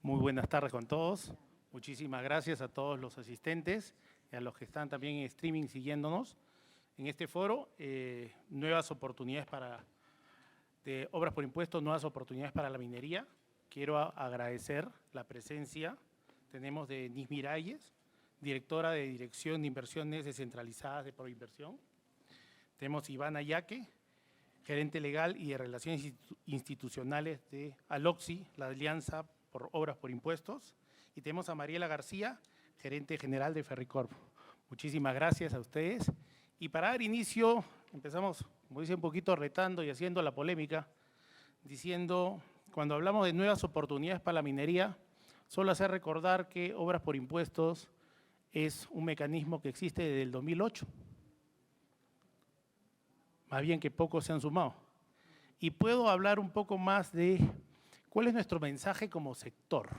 Muy buenas tardes con todos. Muchísimas gracias a todos los asistentes y a los que están también en streaming siguiéndonos. En este foro, nuevas oportunidades de obras por impuestos, nuevas oportunidades para la minería. Quiero agradecer la presencia. Tenemos de Nis Miralles, directora de Dirección de Inversiones Descentralizadas de Proinversión. Tenemos Ivana Yaque, gerente legal y de Relaciones Institucionales de ALOCSI, la Alianza por Obras por Impuestos. Y tenemos a Mariela García, gerente general de Ferricorp. Muchísimas gracias a ustedes. Y para dar inicio, empezamos, como dice, un poquito retando y haciendo la polémica, diciendo, cuando hablamos de nuevas oportunidades para la minería, solo hacer recordar que Obras por Impuestos es un mecanismo que existe desde el 2008. Más bien que pocos se han sumado. Y puedo hablar un poco más de cuál es nuestro mensaje como sector.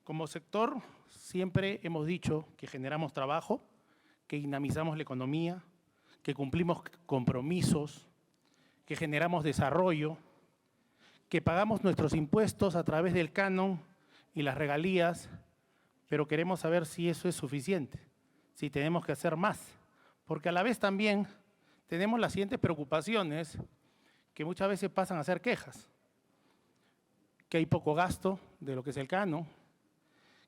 Como sector, siempre hemos dicho que generamos trabajo, que dinamizamos la economía, que cumplimos compromisos, que generamos desarrollo, que pagamos nuestros impuestos a través del canon y las regalías, pero queremos saber si eso es suficiente, si tenemos que hacer más, porque a la vez también tenemos las siguientes preocupaciones que muchas veces pasan a ser quejas, que hay poco gasto de lo que es el canon,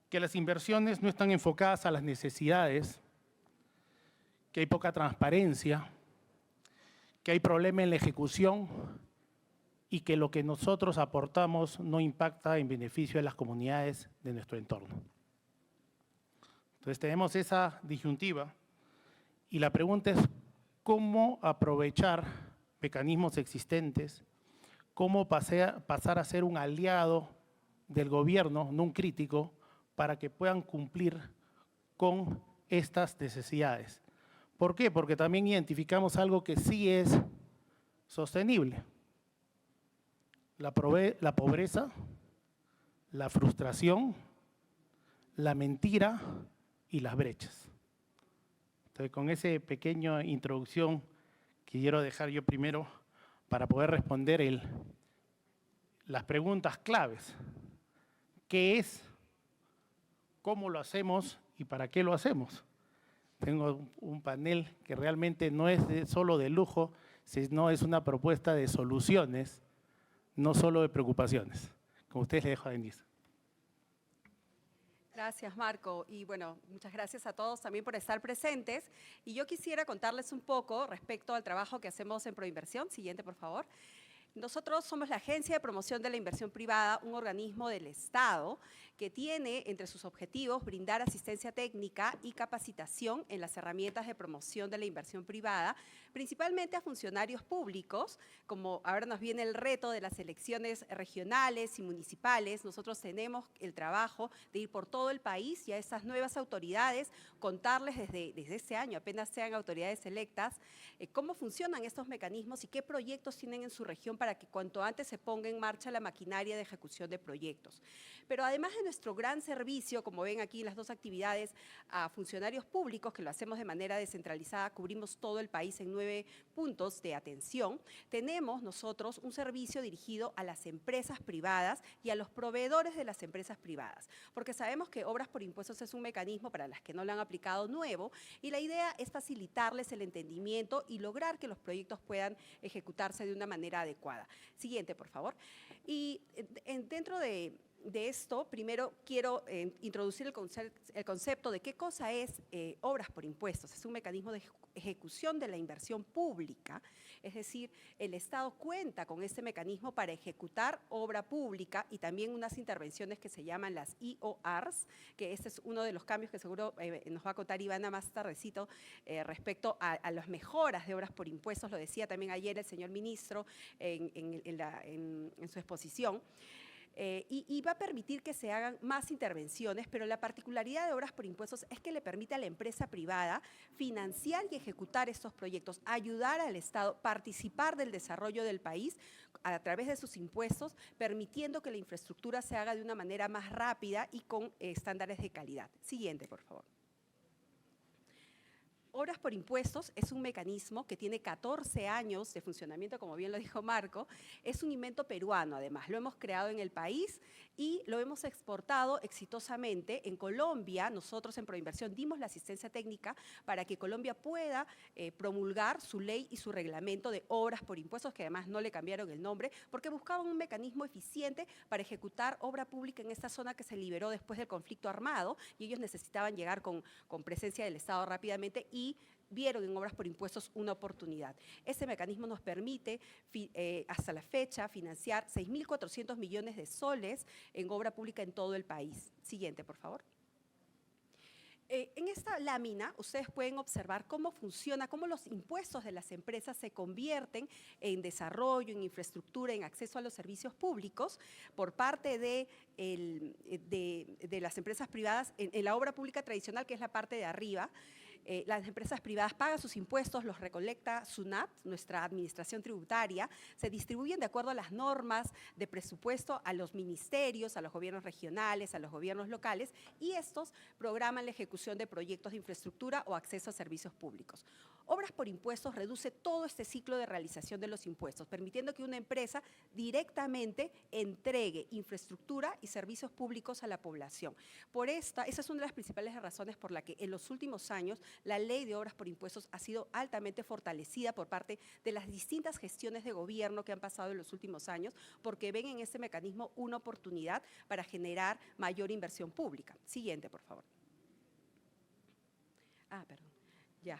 que las inversiones no están enfocadas a las necesidades, que hay poca transparencia, que hay problema en la ejecución y que lo que nosotros aportamos no impacta en beneficio de las comunidades de nuestro entorno. Entonces tenemos esa disyuntiva y la pregunta es cómo aprovechar mecanismos existentes, cómo pasar a ser un aliado del gobierno, no un crítico, para que puedan cumplir con estas necesidades. ¿Por qué? Porque también identificamos algo que sí es sostenible. La pobreza, la frustración, la mentira y las brechas. Entonces, con esa pequeña introducción que quiero dejar yo primero para poder responder las preguntas claves. ¿Qué es? ¿Cómo lo hacemos y para qué lo hacemos? Tengo un panel que realmente no es solo de lujo, sino es una propuesta de soluciones, no solo de preocupaciones. Con ustedes le dejo a Denise. Gracias, Marco. Y bueno, muchas gracias a todos también por estar presentes. Y yo quisiera contarles un poco respecto al trabajo que hacemos en Proinversión. Siguiente, por favor. Nosotros somos la Agencia de Promoción de la Inversión Privada, un organismo del Estado que tiene entre sus objetivos brindar asistencia técnica y capacitación en las herramientas de promoción de la inversión privada, principalmente a funcionarios públicos, como ahora nos viene el reto de las elecciones regionales y municipales. Nosotros tenemos el trabajo de ir por todo el país y a esas nuevas autoridades contarles desde este año, apenas sean autoridades electas, cómo funcionan estos mecanismos y qué proyectos tienen en su región para que cuanto antes se ponga en marcha la maquinaria de ejecución de proyectos. Pero además de nuestro gran servicio, como ven aquí las dos actividades, a funcionarios públicos, que lo hacemos de manera descentralizada, cubrimos todo el país en 9 puntos de atención, tenemos nosotros un servicio dirigido a las empresas privadas y a los proveedores de las empresas privadas, porque sabemos que Obras por Impuestos es un mecanismo para las que no lo han aplicado nuevo y la idea es facilitarles el entendimiento y lograr que los proyectos puedan ejecutarse de una manera adecuada. Siguiente, por favor. Y dentro de esto, primero quiero introducir el concepto de qué cosa es Obras por Impuestos. Es un mecanismo de ejecución de la inversión pública, es decir, el Estado cuenta con este mecanismo para ejecutar obra pública y también unas intervenciones que se llaman las IORs, que este es uno de los cambios que seguro nos va a contar Ivana más tardecito respecto a las mejoras de Obras por Impuestos, lo decía también ayer el señor ministro en su exposición. Y va a permitir que se hagan más intervenciones, pero la particularidad de Obras por Impuestos es que le permite a la empresa privada financiar y ejecutar estos proyectos, ayudar al Estado, participar del desarrollo del país a través de sus impuestos, permitiendo que la infraestructura se haga de una manera más rápida y con estándares de calidad. Siguiente, por favor. Obras por impuestos es un mecanismo que tiene 14 años de funcionamiento, como bien lo dijo Marco. Es un invento peruano, además. Lo hemos creado en el país y lo hemos exportado exitosamente. En Colombia, nosotros en Proinversión dimos la asistencia técnica para que Colombia pueda promulgar su ley y su reglamento de obras por impuestos, que además no le cambiaron el nombre, porque buscaban un mecanismo eficiente para ejecutar obra pública en esta zona que se liberó después del conflicto armado, y ellos necesitaban llegar con presencia del Estado rápidamente y vieron en obras por impuestos una oportunidad. Ese mecanismo nos permite, hasta la fecha, financiar 6.400 millones de soles en obra pública en todo el país. Siguiente, por favor. En esta lámina, ustedes pueden observar cómo funciona, cómo los impuestos de las empresas se convierten en desarrollo, en infraestructura, en acceso a los servicios públicos por parte de las empresas privadas en la obra pública tradicional, que es la parte de arriba. Las empresas privadas pagan sus impuestos, los recolecta SUNAT, nuestra administración tributaria, se distribuyen de acuerdo a las normas de presupuesto a los ministerios, a los gobiernos regionales, a los gobiernos locales, y estos programan la ejecución de proyectos de infraestructura o acceso a servicios públicos. Obras por impuestos reduce todo este ciclo de realización de los impuestos, permitiendo que una empresa directamente entregue infraestructura y servicios públicos a la población. Esa es una de las principales razones por la que en los últimos años la ley de obras por impuestos ha sido altamente fortalecida por parte de las distintas gestiones de gobierno que han pasado en los últimos años, porque ven en este mecanismo una oportunidad para generar mayor inversión pública. Siguiente, por favor. Perdón. Ya.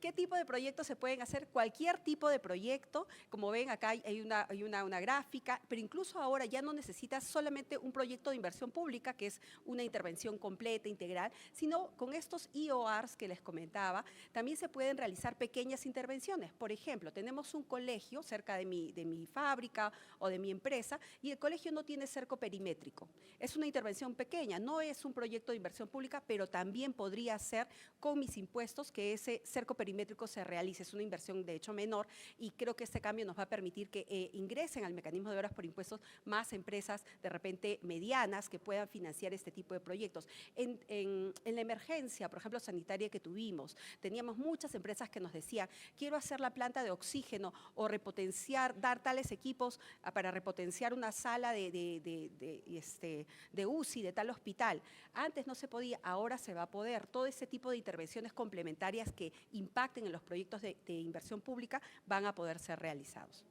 ¿Qué tipo de proyectos se pueden hacer? Cualquier tipo de proyecto. Como ven, acá hay una gráfica, pero incluso ahora ya no necesitas solamente un proyecto de inversión pública, que es una intervención completa, integral, sino con estos EORs que les comentaba, también se pueden realizar pequeñas intervenciones. Por ejemplo, tenemos un colegio cerca de mi fábrica o de mi empresa y el colegio no tiene cerco perimétrico. Es una intervención pequeña, no es un proyecto de inversión pública, pero también podría ser con mis impuestos que ese cerco perimétrico se realice. Es una inversión de hecho menor y creo que este cambio nos va a permitir que ingresen al mecanismo de obras por impuestos más empresas de repente medianas que puedan financiar este tipo de proyectos. En la emergencia, por ejemplo, sanitaria que tuvimos, teníamos muchas empresas que nos decían, quiero hacer la planta de oxígeno o repotenciar, dar tales equipos para repotenciar una sala de UCI de tal hospital. Antes no se podía, ahora se va a poder. Todo ese tipo de intervenciones complementarias que impacten en los proyectos de inversión pública van a poder ser realizados.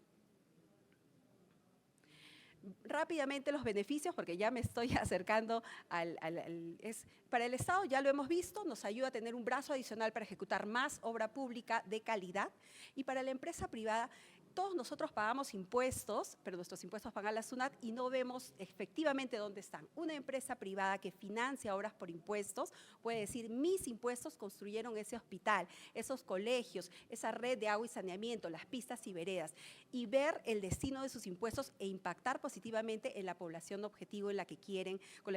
Rápidamente los beneficios, porque ya me estoy acercando para el Estado, ya lo hemos visto, nos ayuda a tener un brazo adicional para ejecutar más obra pública de calidad, y para la empresa privada, todos nosotros pagamos impuestos, pero nuestros impuestos van a la SUNAT y no vemos efectivamente dónde están. Una empresa privada que financia obras por impuestos puede decir, mis impuestos construyeron ese hospital, esos colegios, esa red de agua y saneamiento, las pistas y veredas, y ver el destino de sus impuestos e impactar positivamente en la población objetivo con la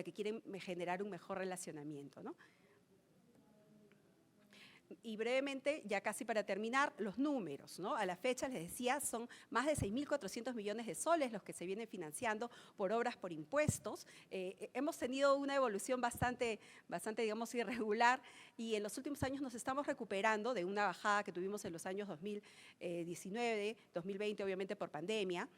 que quieren generar un mejor relacionamiento, ¿no? Y brevemente, ya casi para terminar, los números, ¿no? A la fecha, les decía, son más de 6.400 millones de soles los que se vienen financiando por obras por impuestos. Hemos tenido una evolución bastante, digamos, irregular, y en los últimos años nos estamos recuperando de una bajada que tuvimos en los años 2019, 2020, obviamente por pandemia,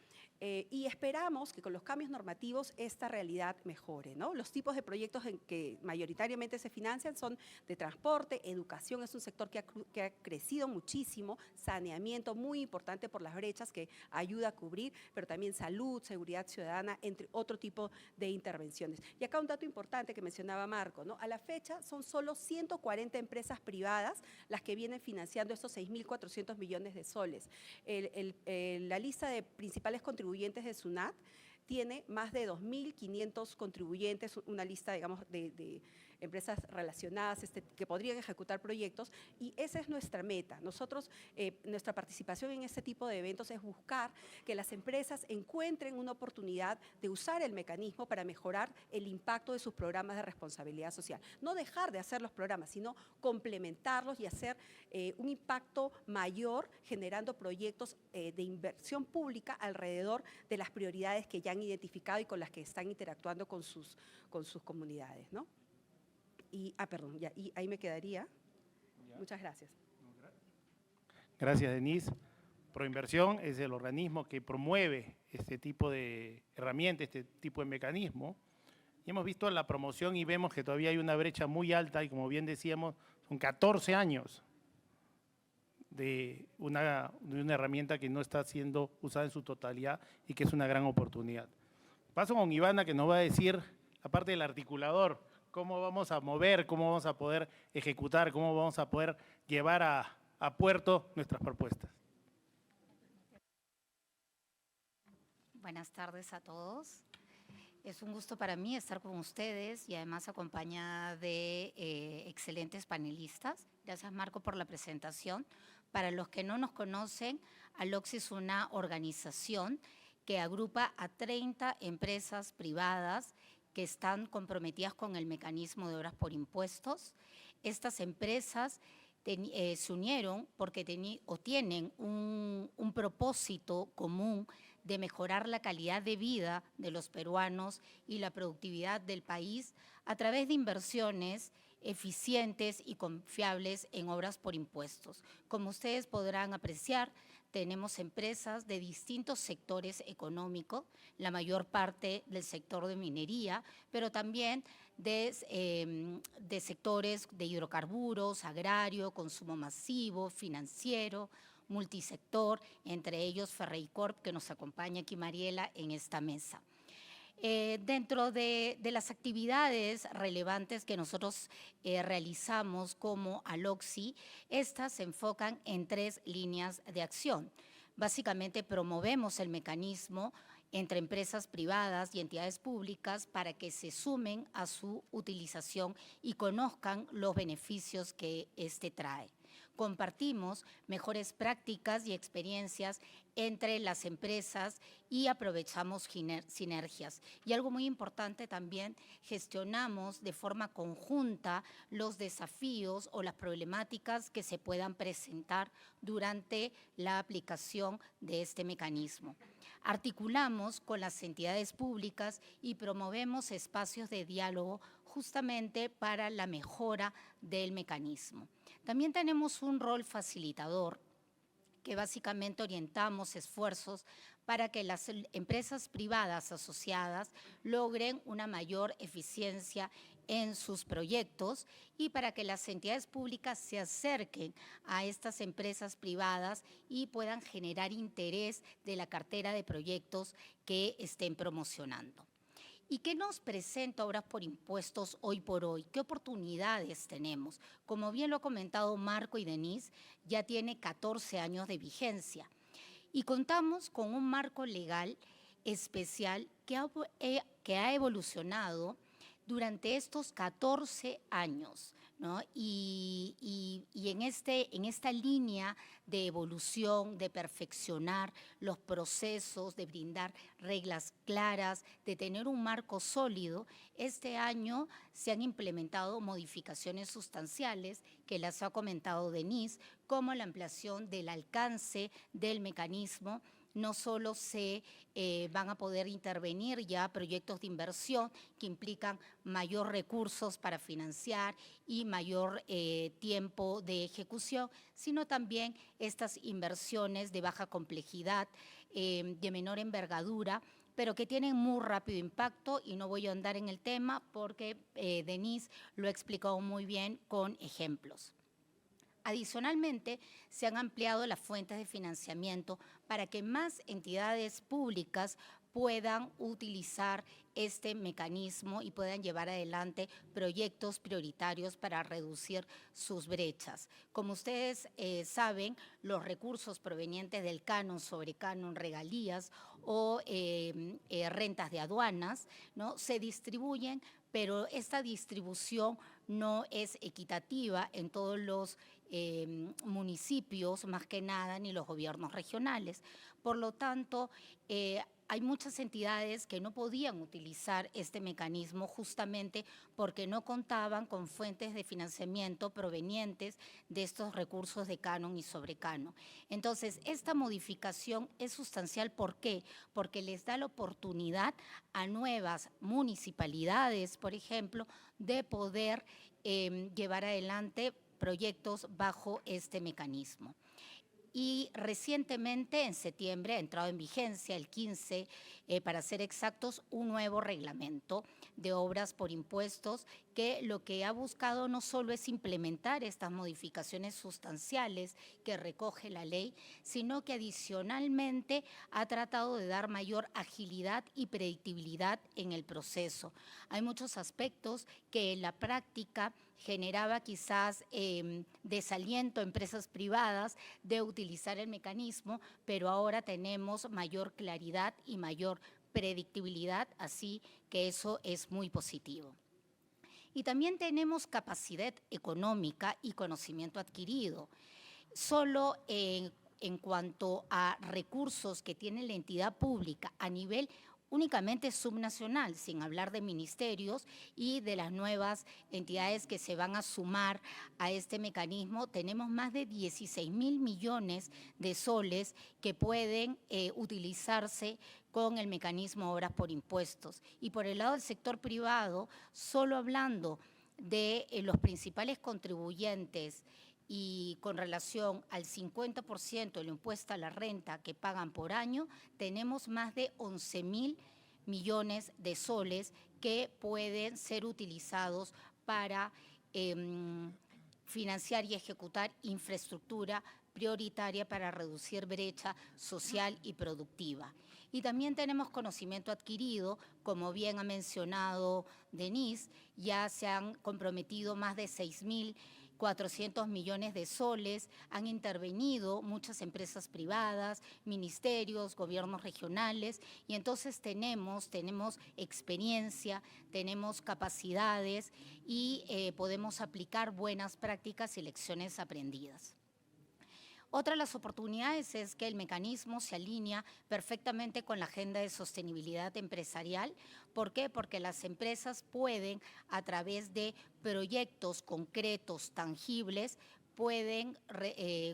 y esperamos que con los cambios normativos esta realidad mejore, ¿no? Los tipos de proyectos en que mayoritariamente se financian son de transporte, educación, es un sector que ha crecido muchísimo, saneamiento muy importante por las brechas que ayuda a cubrir, pero también salud, seguridad ciudadana, entre otro tipo de intervenciones. Y acá un dato importante que mencionaba Marco, ¿no? A la fecha son solo 140 empresas privadas las que vienen financiando estos 6.400 millones de soles. La lista de principales contribuyentes de SUNAT tiene más de 2.500 contribuyentes, una lista, digamos, de empresas relacionadas que podrían ejecutar proyectos, y esa es nuestra meta. Nosotros, nuestra participación en este tipo de eventos es buscar que las empresas encuentren una oportunidad de usar el mecanismo para mejorar el impacto de sus programas de responsabilidad social. No dejar de hacer los programas, sino complementarlos y hacer un impacto mayor generando proyectos de inversión pública alrededor de las prioridades que ya han identificado y con las que están interactuando con sus comunidades, ¿no? Y, perdón, ya, y ahí me quedaría. Muchas gracias. Gracias, Denise. Proinversión es el organismo que promueve este tipo de herramientas, este tipo de mecanismo. Y hemos visto la promoción y vemos que todavía hay una brecha muy alta y, como bien decíamos, son 14 años de una herramienta que no está siendo usada en su totalidad y que es una gran oportunidad. Paso con Ivana, que nos va a decir la parte del articulador, cómo vamos a mover, cómo vamos a poder ejecutar, cómo vamos a poder llevar a puerto nuestras propuestas. Buenas tardes a todos. Es un gusto para mí estar con ustedes y además acompañada de excelentes panelistas. Gracias, Marco, por la presentación. Para los que no nos conocen, Aloxi es una organización que agrupa a 30 empresas privadas que están comprometidas con el mecanismo de obras por impuestos. Estas empresas se unieron porque tienen un propósito común de mejorar la calidad de vida de los peruanos y la productividad del país a través de inversiones eficientes y confiables en obras por impuestos. Como ustedes podrán apreciar, tenemos empresas de distintos sectores económicos, la mayor parte del sector de minería, pero también de sectores de hidrocarburos, agrario, consumo masivo, financiero, multisector, entre ellos Ferreicorp, que nos acompaña aquí Mariela en esta mesa. Dentro de las actividades relevantes que nosotros realizamos como Aloxi, estas se enfocan en 3 líneas de acción. Básicamente promovemos el mecanismo entre empresas privadas y entidades públicas para que se sumen a su utilización y conozcan los beneficios que este trae. Compartimos mejores prácticas y experiencias entre las empresas y aprovechamos sinergias. Y algo muy importante también, gestionamos de forma conjunta los desafíos o las problemáticas que se puedan presentar durante la aplicación de este mecanismo. Articulamos con las entidades públicas y promovemos espacios de diálogo justamente para la mejora del mecanismo. También tenemos un rol facilitador que básicamente orientamos esfuerzos para que las empresas privadas asociadas logren una mayor eficiencia en sus proyectos y para que las entidades públicas se acerquen a estas empresas privadas y puedan generar interés de la cartera de proyectos que estén promocionando. ¿Y qué nos presenta Obras por Impuestos hoy por hoy? ¿Qué oportunidades tenemos? Como bien lo ha comentado Marco y Denise, ya tiene 14 años de vigencia y contamos con un marco legal especial que ha evolucionado durante estos 14 años, ¿no? Y en esta línea de evolución, de perfeccionar los procesos, de brindar reglas claras, de tener un marco sólido, este año se han implementado modificaciones sustanciales que las ha comentado Denise, como la ampliación del alcance del mecanismo. No solo se van a poder intervenir ya proyectos de inversión que implican mayor recursos para financiar y mayor tiempo de ejecución, sino también estas inversiones de baja complejidad, de menor envergadura, pero que tienen muy rápido impacto y no voy a andar en el tema porque Denise lo ha explicado muy bien con ejemplos. Adicionalmente, se han ampliado las fuentes de financiamiento para que más entidades públicas puedan utilizar este mecanismo y puedan llevar adelante proyectos prioritarios para reducir sus brechas. Como ustedes saben, los recursos provenientes del canon, sobre canon, regalías o rentas de aduanas, ¿no?, se distribuyen, pero esta distribución no es equitativa en todos los municipios, más que nada, ni los gobiernos regionales. Por lo tanto, hay muchas entidades que no podían utilizar este mecanismo justamente porque no contaban con fuentes de financiamiento provenientes de estos recursos de canon y sobrecanon. Entonces, esta modificación es sustancial. ¿Por qué? Porque les da la oportunidad a nuevas municipalidades, por ejemplo, de poder llevar adelante proyectos bajo este mecanismo. Y recientemente, en septiembre, ha entrado en vigencia, el 15, para ser exactos, un nuevo reglamento de obras por impuestos que lo que ha buscado no solo es implementar estas modificaciones sustanciales que recoge la ley, sino que adicionalmente ha tratado de dar mayor agilidad y predictibilidad en el proceso. Hay muchos aspectos que en la práctica generaba quizás desaliento a empresas privadas de utilizar el mecanismo, pero ahora tenemos mayor claridad y mayor predictibilidad, así que eso es muy positivo. Y también tenemos capacidad económica y conocimiento adquirido. Solo en cuanto a recursos que tiene la entidad pública a nivel únicamente subnacional, sin hablar de ministerios y de las nuevas entidades que se van a sumar a este mecanismo, tenemos más de 16.000 millones de soles que pueden utilizarse con el mecanismo Obras por Impuestos. Y por el lado del sector privado, solo hablando de los principales contribuyentes y con relación al 50% del impuesto a la renta que pagan por año, tenemos más de 11.000 millones de soles que pueden ser utilizados para financiar y ejecutar infraestructura prioritaria para reducir brecha social y productiva. Y también tenemos conocimiento adquirido, como bien ha mencionado Denise, ya se han comprometido más de 6.400 millones de soles, han intervenido muchas empresas privadas, ministerios, gobiernos regionales, y entonces tenemos experiencia, tenemos capacidades y podemos aplicar buenas prácticas y lecciones aprendidas. Otra de las oportunidades es que el mecanismo se alinea perfectamente con la agenda de sostenibilidad empresarial. ¿Por qué? Porque las empresas pueden, a través de proyectos concretos, tangibles, pueden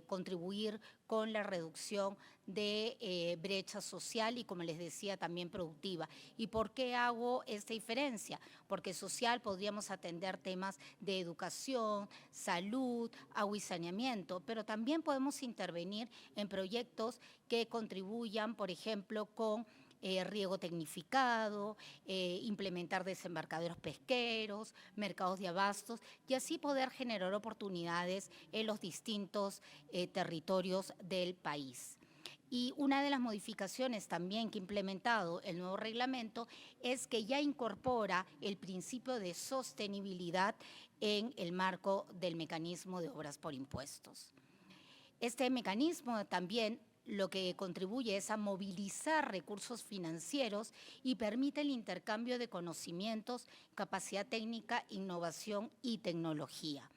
contribuir con la reducción de brecha social y, como les decía, también productiva. ¿Y por qué hago esta diferencia? Porque social podríamos atender temas de educación, salud, agua y saneamiento, pero también podemos intervenir en proyectos que contribuyan, por ejemplo, con riego tecnificado, implementar desembarcaderos pesqueros, mercados de abastos y así poder generar oportunidades en los distintos territorios del país. Y una de las modificaciones también que ha implementado el nuevo reglamento es que ya incorpora el principio de sostenibilidad en el marco del mecanismo de obras por impuestos. Este mecanismo también lo que contribuye es a movilizar recursos financieros y permite el intercambio de conocimientos, capacidad técnica, innovación y tecnología.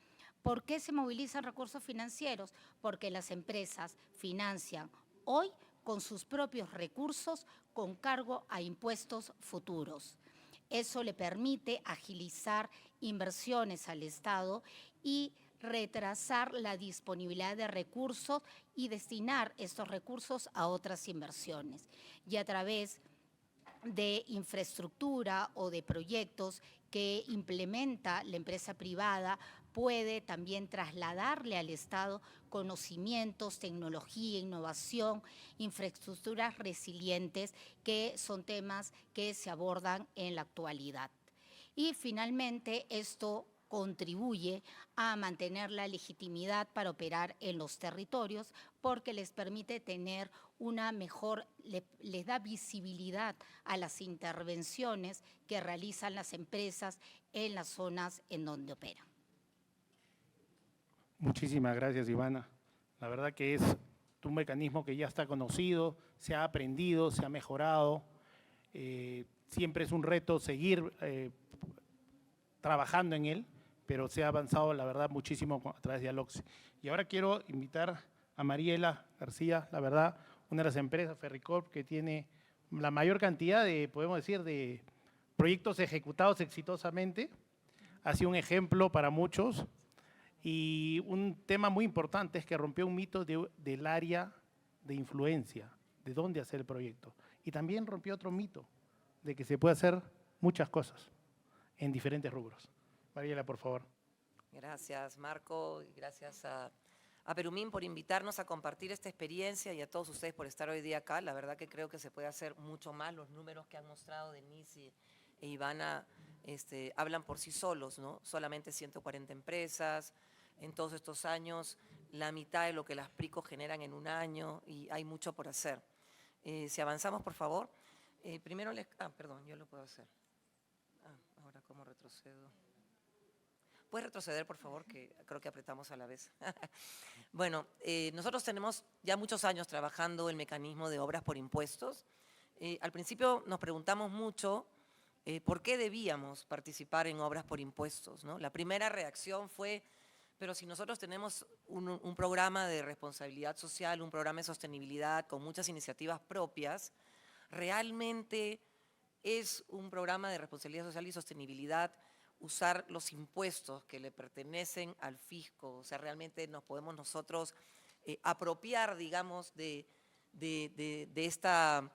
¿Por qué se movilizan recursos financieros? Porque las empresas financian hoy con sus propios recursos con cargo a impuestos futuros. Eso le permite agilizar inversiones al Estado y retrasar la disponibilidad de recursos y destinar estos recursos a otras inversiones. Y a través de infraestructura o de proyectos que implementa la empresa privada, puede también trasladarle al Estado conocimientos, tecnología, innovación, infraestructuras resilientes, que son temas que se abordan en la actualidad. Y finalmente esto contribuye a mantener la legitimidad para operar en los territorios porque les permite tener una mejor, les da visibilidad a las intervenciones que realizan las empresas en las zonas en donde operan. Muchísimas gracias, Ivana. La verdad que es un mecanismo que ya está conocido, se ha aprendido, se ha mejorado. Siempre es un reto seguir trabajando en él, pero se ha avanzado, la verdad, muchísimo a través de Aloxi. Y ahora quiero invitar a Mariela García, la verdad, una de las empresas, Ferricorp, que tiene la mayor cantidad de, podemos decir, de proyectos ejecutados exitosamente. Ha sido un ejemplo para muchos. Y un tema muy importante es que rompió un mito del área de influencia, de dónde hacer el proyecto. Y también rompió otro mito, de que se puede hacer muchas cosas en diferentes rubros. Mariela, por favor. Gracias, Marco, y gracias a Perumín por invitarnos a compartir esta experiencia y a todos ustedes por estar hoy día acá. La verdad que creo que se puede hacer mucho más. Los números que han mostrado Denise e Ivana hablan por sí solos, ¿no? Solamente 140 empresas. En todos estos años, la mitad de lo que las PRICO generan en un año y hay mucho por hacer. Si avanzamos, por favor. Primero perdón, yo lo puedo hacer. Ahora, ¿cómo retrocedo? ¿Puedes retroceder, por favor? Que creo que apretamos a la vez. Bueno, nosotros tenemos ya muchos años trabajando el mecanismo de obras por impuestos. Al principio nos preguntamos mucho por qué debíamos participar en obras por impuestos, ¿no? La primera reacción fue, pero si nosotros tenemos un programa de responsabilidad social, un programa de sostenibilidad con muchas iniciativas propias, realmente es un programa de responsabilidad social y sostenibilidad usar los impuestos que le pertenecen al fisco, o sea, realmente nos podemos nosotros apropiar, digamos, de esta,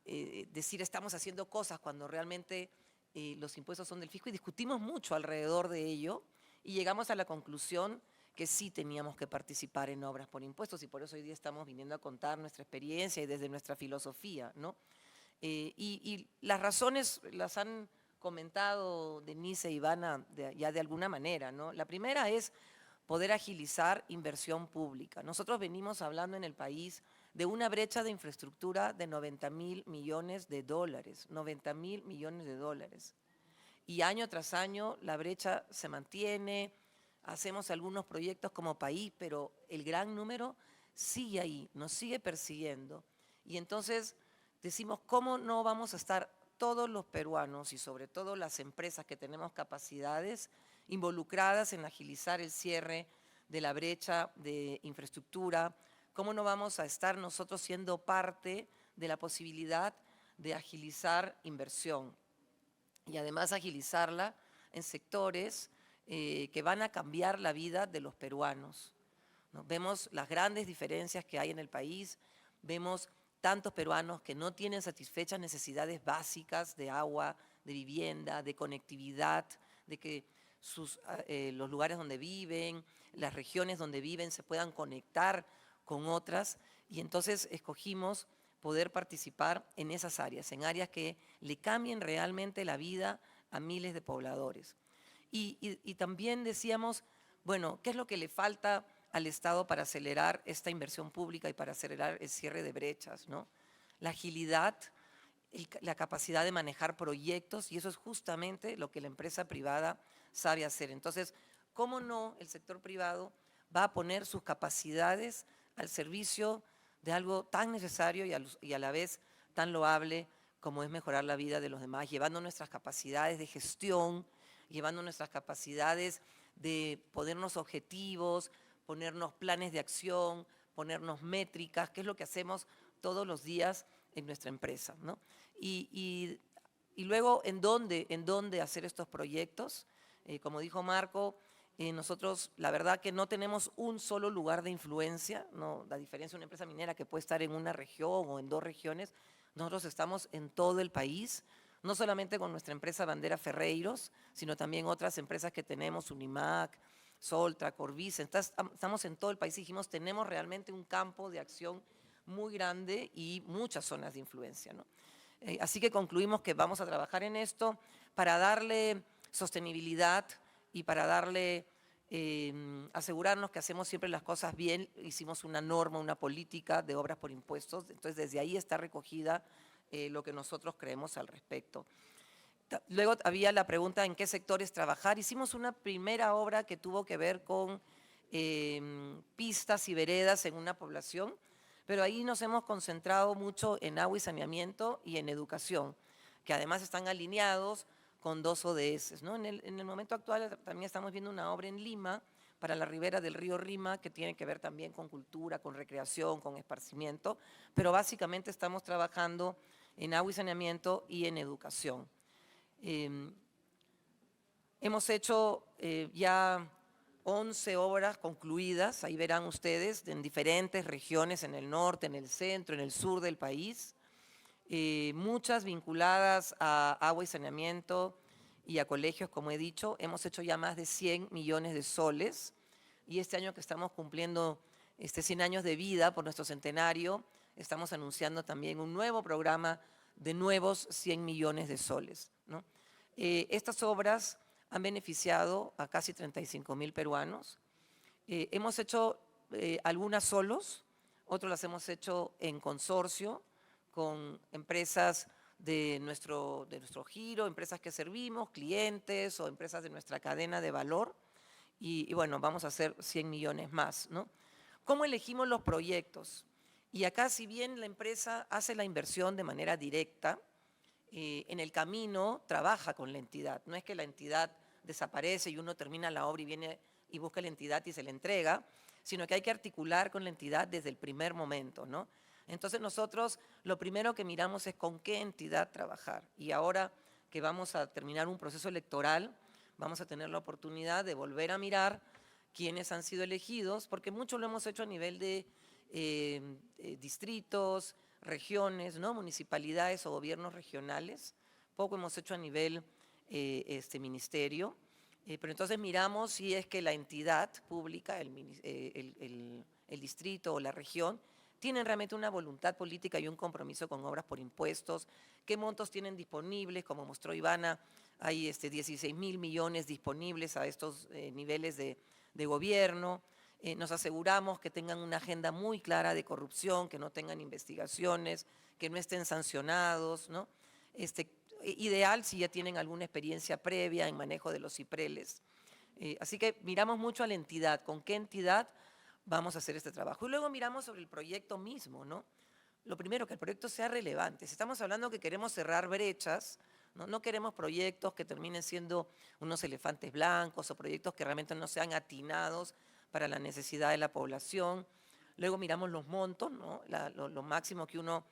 decir estamos haciendo cosas cuando realmente los impuestos son del fisco, y discutimos mucho alrededor de ello y llegamos a la conclusión que sí teníamos que participar en obras por impuestos, y por eso hoy día estamos viniendo a contar nuestra experiencia y desde nuestra filosofía, ¿no? Y las razones las han comentado Denise e Ivana ya de alguna manera, ¿no? La primera es poder agilizar inversión pública. Nosotros venimos hablando en el país de una brecha de infraestructura de 90.000 millones de dólares, 90.000 millones de dólares. Y año tras año la brecha se mantiene, hacemos algunos proyectos como país, pero el gran número sigue ahí, nos sigue persiguiendo. Y entonces decimos, ¿cómo no vamos a estar todos los peruanos y sobre todo las empresas que tenemos capacidades involucradas en agilizar el cierre de la brecha de infraestructura? ¿Cómo no vamos a estar nosotros siendo parte de la posibilidad de agilizar inversión? Y además agilizarla en sectores que van a cambiar la vida de los peruanos, ¿no? Vemos las grandes diferencias que hay en el país, vemos tantos peruanos que no tienen satisfechas necesidades básicas de agua, de vivienda, de conectividad, de que los lugares donde viven, las regiones donde viven se puedan conectar con otras, y entonces escogimos poder participar en esas áreas, en áreas que le cambien realmente la vida a miles de pobladores. Y también decíamos, bueno, ¿qué es lo que le falta al Estado para acelerar esta inversión pública y para acelerar el cierre de brechas, ¿no? La agilidad, la capacidad de manejar proyectos, y eso es justamente lo que la empresa privada sabe hacer. Entonces, ¿cómo no el sector privado va a poner sus capacidades al servicio de algo tan necesario y a la vez tan loable como es mejorar la vida de los demás, llevando nuestras capacidades de gestión, llevando nuestras capacidades de ponernos objetivos, ponernos planes de acción, ponernos métricas, que es lo que hacemos todos los días en nuestra empresa, ¿no? Y luego, ¿en dónde hacer estos proyectos? Como dijo Marco, nosotros la verdad que no tenemos un solo lugar de influencia, ¿no? La diferencia de una empresa minera que puede estar en una región o en dos regiones, nosotros estamos en todo el país, no solamente con nuestra empresa bandera Ferreiros, sino también otras empresas que tenemos, Unimac, Soltra, Corvice. Estamos en todo el país y dijimos, tenemos realmente un campo de acción muy grande y muchas zonas de influencia, ¿no? Así que concluimos que vamos a trabajar en esto para darle sostenibilidad y para darle, asegurarnos que hacemos siempre las cosas bien. Hicimos una norma, una política de obras por impuestos, entonces desde ahí está recogida lo que nosotros creemos al respecto. Luego había la pregunta en qué sectores trabajar. Hicimos una primera obra que tuvo que ver con pistas y veredas en una población, pero ahí nos hemos concentrado mucho en agua y saneamiento y en educación, que además están alineados con 2 ODS, ¿no? En el momento actual también estamos viendo una obra en Lima para la ribera del río Rima, que tiene que ver también con cultura, con recreación, con esparcimiento, pero básicamente estamos trabajando en agua y saneamiento y en educación. Hemos hecho ya 11 obras concluidas, ahí verán ustedes, en diferentes regiones, en el norte, en el centro, en el sur del país, muchas vinculadas a agua y saneamiento y a colegios, como he dicho. Hemos hecho ya más de 100 millones de soles y este año que estamos cumpliendo 100 años de vida por nuestro centenario, estamos anunciando también un nuevo programa de nuevos 100 millones de soles, ¿no? Estas obras han beneficiado a casi 35.000 peruanos. Hemos hecho algunas solos, otras las hemos hecho en consorcio con empresas de nuestro giro, empresas que servimos, clientes o empresas de nuestra cadena de valor. Y bueno, vamos a hacer 100 millones más, ¿no? ¿Cómo elegimos los proyectos? Y acá, si bien la empresa hace la inversión de manera directa, en el camino trabaja con la entidad. No es que la entidad desaparece y uno termina la obra y viene y busca la entidad y se la entrega, sino que hay que articular con la entidad desde el primer momento, ¿no? Entonces nosotros lo primero que miramos es con qué entidad trabajar. Y ahora que vamos a terminar un proceso electoral, vamos a tener la oportunidad de volver a mirar quiénes han sido elegidos, porque mucho lo hemos hecho a nivel de distritos, regiones, ¿no? Municipalidades o gobiernos regionales. Poco hemos hecho a nivel ministerio. Pero entonces miramos si es que la entidad pública, el distrito o la región, tienen realmente una voluntad política y un compromiso con obras por impuestos, qué montos tienen disponibles, como mostró Ivana, hay 16.000 millones disponibles a estos niveles de gobierno. Nos aseguramos que tengan una agenda muy clara de corrupción, que no tengan investigaciones, que no estén sancionados, ¿no? Ideal si ya tienen alguna experiencia previa en manejo de los cipreles. Así que miramos mucho a la entidad, con qué entidad vamos a hacer este trabajo. Y luego miramos sobre el proyecto mismo, ¿no? Lo primero, que el proyecto sea relevante. Si estamos hablando que queremos cerrar brechas, no queremos proyectos que terminen siendo unos elefantes blancos o proyectos que realmente no sean atinados para la necesidad de la población. Luego miramos los montos, ¿no? Lo máximo que uno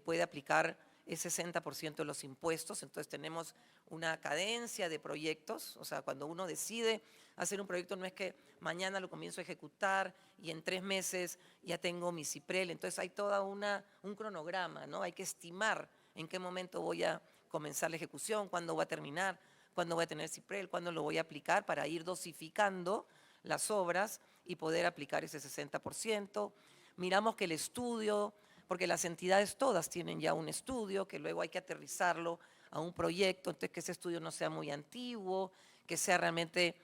puede aplicar es 60% de los impuestos, entonces tenemos una cadencia de proyectos, o sea, cuando uno decide hacer un proyecto no es que mañana lo comienzo a ejecutar y en 3 meses ya tengo mi CIPREL, entonces hay todo un cronograma, ¿no? Hay que estimar en qué momento voy a comenzar la ejecución, cuándo va a terminar, cuándo voy a tener CIPREL, cuándo lo voy a aplicar para ir dosificando las obras y poder aplicar ese 60%. Miramos que el estudio, porque las entidades todas tienen ya un estudio, que luego hay que aterrizarlo a un proyecto, entonces que ese estudio no sea muy antiguo, que sea realmente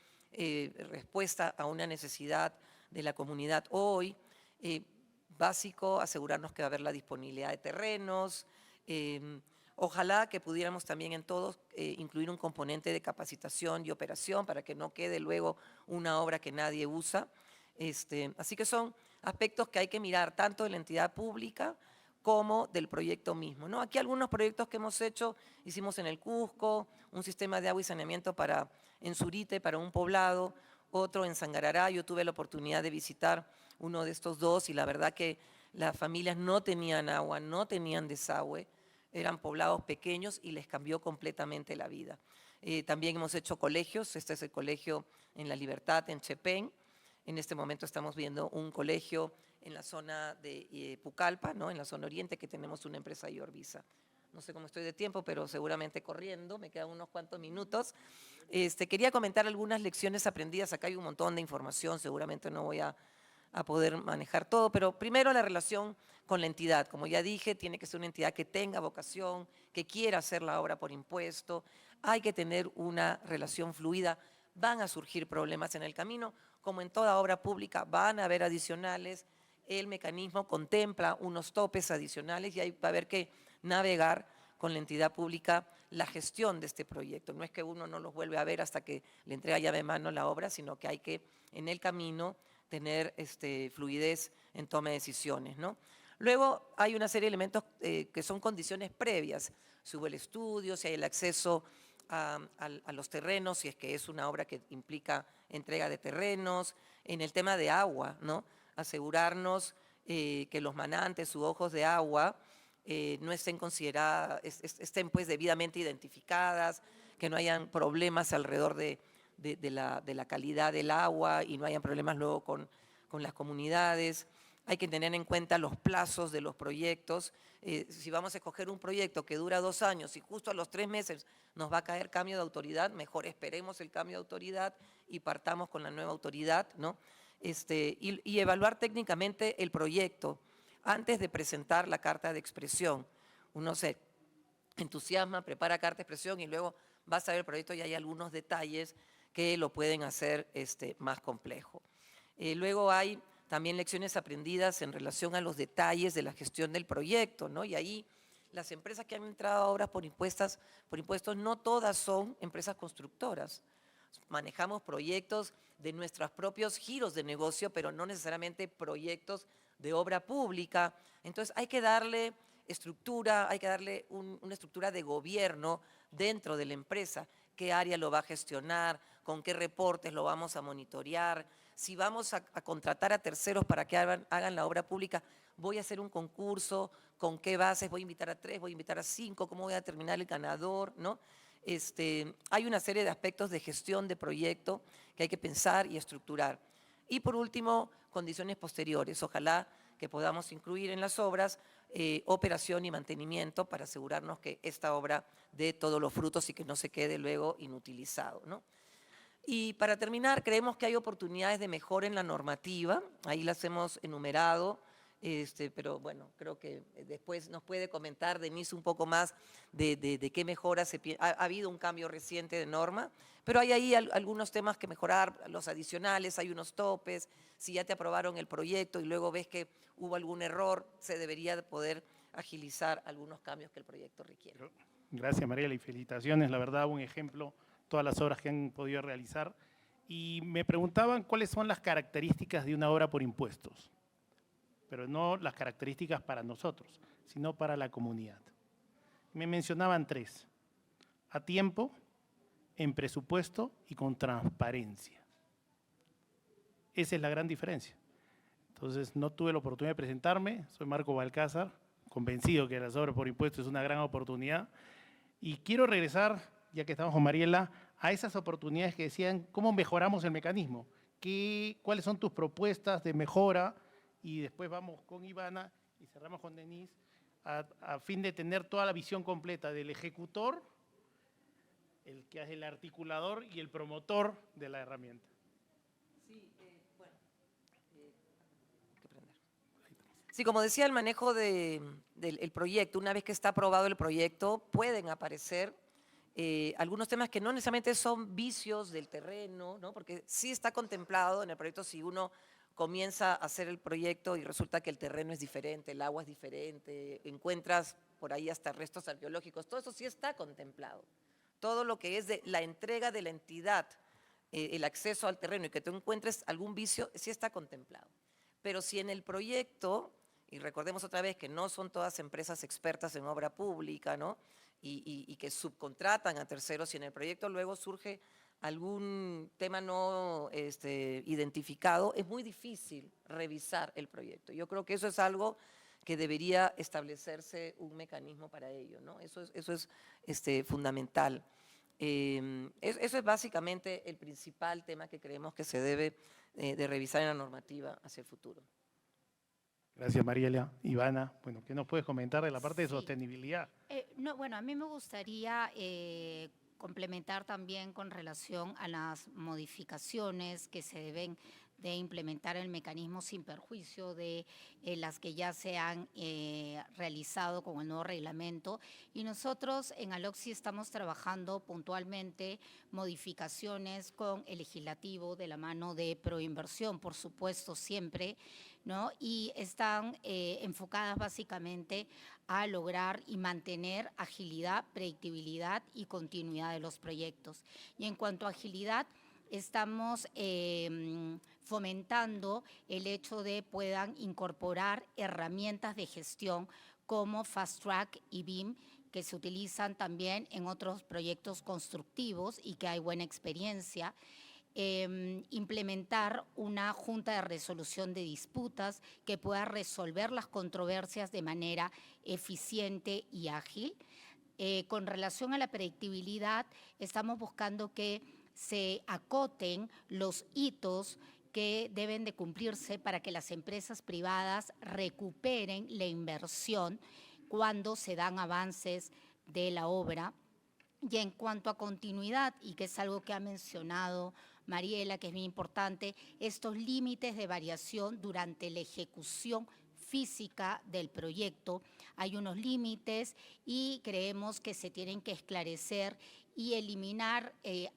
respuesta a una necesidad de la comunidad hoy. Básico, asegurarnos que va a haber la disponibilidad de terrenos. Ojalá que pudiéramos también en todos incluir un componente de capacitación y operación para que no quede luego una obra que nadie usa. Así que son aspectos que hay que mirar tanto de la entidad pública como del proyecto mismo, ¿no? Aquí algunos proyectos que hemos hecho, hicimos en el Cusco, un sistema de agua y saneamiento en Surite para un poblado, otro en Sangarará. Yo tuve la oportunidad de visitar uno de estos dos y la verdad que las familias no tenían agua, no tenían desagüe, eran poblados pequeños y les cambió completamente la vida. También hemos hecho colegios, este es el colegio en La Libertad, en Chepén. En este momento estamos viendo un colegio en la zona de Pucallpa, ¿no? En la zona oriente, que tenemos una empresa de Orvisa. No sé cómo estoy de tiempo, pero seguramente corriendo, me quedan unos cuantos minutos. Quería comentar algunas lecciones aprendidas, acá hay un montón de información, seguramente no voy a poder manejar todo, pero primero la relación con la entidad. Como ya dije, tiene que ser una entidad que tenga vocación, que quiera hacer la obra por impuesto, hay que tener una relación fluida. Van a surgir problemas en el camino, como en toda obra pública, van a haber adicionales, el mecanismo contempla unos topes adicionales y ahí va a haber que navegar con la entidad pública la gestión de este proyecto. No es que uno no los vuelve a ver hasta que le entrega llave en mano la obra, sino que hay que en el camino tener fluidez en toma de decisiones, ¿no? Luego hay una serie de elementos que son condiciones previas, si hubo el estudio, si hay el acceso a los terrenos, si es que es una obra que implica entrega de terrenos, en el tema de agua, ¿no? Asegurarnos que los manantes u ojos de agua no estén consideradas, estén pues debidamente identificadas, que no hayan problemas alrededor de la calidad del agua y no hayan problemas luego con las comunidades. hay que tener en cuenta los plazos de los proyectos. Si vamos a escoger un proyecto que dura 2 años y justo a los 3 meses nos va a caer cambio de autoridad, mejor esperemos el cambio de autoridad y partamos con la nueva autoridad, ¿no? Y evaluar técnicamente el proyecto antes de presentar la carta de expresión. Uno se entusiasma, prepara carta de expresión y luego vas a ver el proyecto y hay algunos detalles que lo pueden hacer más complejo. Luego hay también lecciones aprendidas en relación a los detalles de la gestión del proyecto, ¿no? Y ahí las empresas que han entrado a obras por impuestos no todas son empresas constructoras. Manejamos proyectos de nuestros propios giros de negocio, pero no necesariamente proyectos de obra pública. Entonces hay que darle estructura, hay que darle una estructura de gobierno dentro de la empresa. ¿Qué área lo va a gestionar? ¿Con qué reportes lo vamos a monitorear? Si vamos a contratar a terceros para que hagan la obra pública, voy a hacer un concurso, ¿con qué bases? Voy a invitar a 3, voy a invitar a 5, ¿cómo voy a determinar el ganador? ¿No? Hay una serie de aspectos de gestión de proyecto que hay que pensar y estructurar. Y por último, condiciones posteriores. Ojalá que podamos incluir en las obras operación y mantenimiento para asegurarnos que esta obra dé todos los frutos y que no se quede luego inutilizado, ¿no? Y para terminar, creemos que hay oportunidades de mejora en la normativa, ahí las hemos enumerado, pero bueno, creo que después nos puede comentar Denise un poco más de qué mejoras ha habido un cambio reciente de norma, pero hay ahí algunos temas que mejorar, los adicionales, hay unos topes, si ya te aprobaron el proyecto y luego ves que hubo algún error, se debería poder agilizar algunos cambios que el proyecto requiere. Gracias, Mariela, y felicitaciones. La verdad, un ejemplo, todas las obras que han podido realizar. Y me preguntaban cuáles son las características de una obra por impuestos, pero no las características para nosotros, sino para la comunidad. Me mencionaban 3: a tiempo, en presupuesto y con transparencia. Esa es la gran diferencia. Entonces, no tuve la oportunidad de presentarme, soy Marco Balcázar, convencido que las obras por impuestos es una gran oportunidad. Y quiero regresar, ya que estamos con Mariela, a esas oportunidades que decían, ¿cómo mejoramos el mecanismo? ¿Cuáles son tus propuestas de mejora? Y después vamos con Ivana y cerramos con Denise, a fin de tener toda la visión completa del ejecutor, el que es el articulador y el promotor de la herramienta. Sí, como decía, el manejo del proyecto, una vez que está aprobado el proyecto, pueden aparecer algunos temas que no necesariamente son vicios del terreno, ¿no? Porque sí está contemplado en el proyecto si uno comienza a hacer el proyecto y resulta que el terreno es diferente, el agua es diferente, encuentras por ahí hasta restos arqueológicos, todo eso sí está contemplado. Todo lo que es de la entrega de la entidad, el acceso al terreno y que tú encuentres algún vicio, sí está contemplado. Pero si en el proyecto, y recordemos otra vez que no son todas empresas expertas en obra pública, ¿no? Y que subcontratan a terceros, si en el proyecto luego surge algún tema no identificado, es muy difícil revisar el proyecto. Yo creo que eso es algo que debería establecerse un mecanismo para ello, ¿no? Eso es fundamental. Eso es básicamente el principal tema que creemos que se debe de revisar en la normativa hacia el futuro. Gracias, Mariela. Ivana, bueno, ¿qué nos puedes comentar de la parte de sostenibilidad? Bueno, a mí me gustaría complementar también con relación a las modificaciones que se deben de implementar el mecanismo sin perjuicio de las que ya se han realizado con el nuevo reglamento. Y nosotros en Aloxi estamos trabajando puntualmente modificaciones con el legislativo de la mano de Proinversión, por supuesto, siempre, ¿no? Y están enfocadas básicamente a lograr y mantener agilidad, predictibilidad y continuidad de los proyectos. Y en cuanto a agilidad, estamos fomentando el hecho de puedan incorporar herramientas de gestión como Fast Track y BIM, que se utilizan también en otros proyectos constructivos y que hay buena experiencia. Implementar una junta de resolución de disputas que pueda resolver las controversias de manera eficiente y ágil. Con relación a la predictibilidad, estamos buscando que se acoten los hitos que deben de cumplirse para que las empresas privadas recuperen la inversión cuando se dan avances de la obra. Y en cuanto a continuidad, y que es algo que ha mencionado Mariela, que es muy importante, estos límites de variación durante la ejecución física del proyecto. Hay unos límites y creemos que se tienen que esclarecer y eliminar,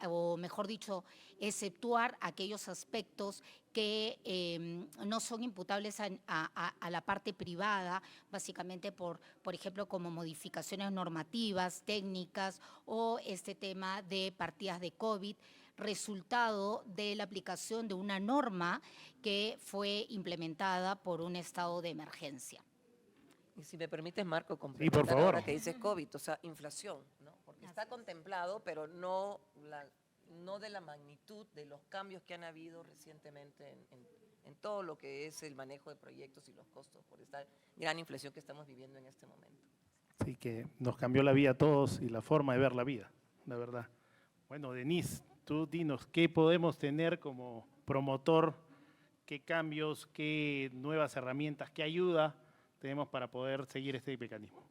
o mejor dicho, exceptuar aquellos aspectos que no son imputables a la parte privada, básicamente por ejemplo, como modificaciones normativas, técnicas o este tema de partidas de COVID, resultado de la aplicación de una norma que fue implementada por un estado de emergencia. Y si me permites, Marco, Sí, por complementar favor. ahora que dices COVID, o sea, inflación, ¿no? Porque está contemplado, pero no de la magnitud de los cambios que han habido recientemente en todo lo que es el manejo de proyectos y los costos por esta gran inflación que estamos viviendo en este momento. Sí, que nos cambió la vida a todos y la forma de ver la vida, la verdad. Bueno, Denise, tú dinos, ¿qué podemos tener como promotor? ¿Qué cambios, qué nuevas herramientas, qué ayuda tenemos para poder seguir este mecanismo?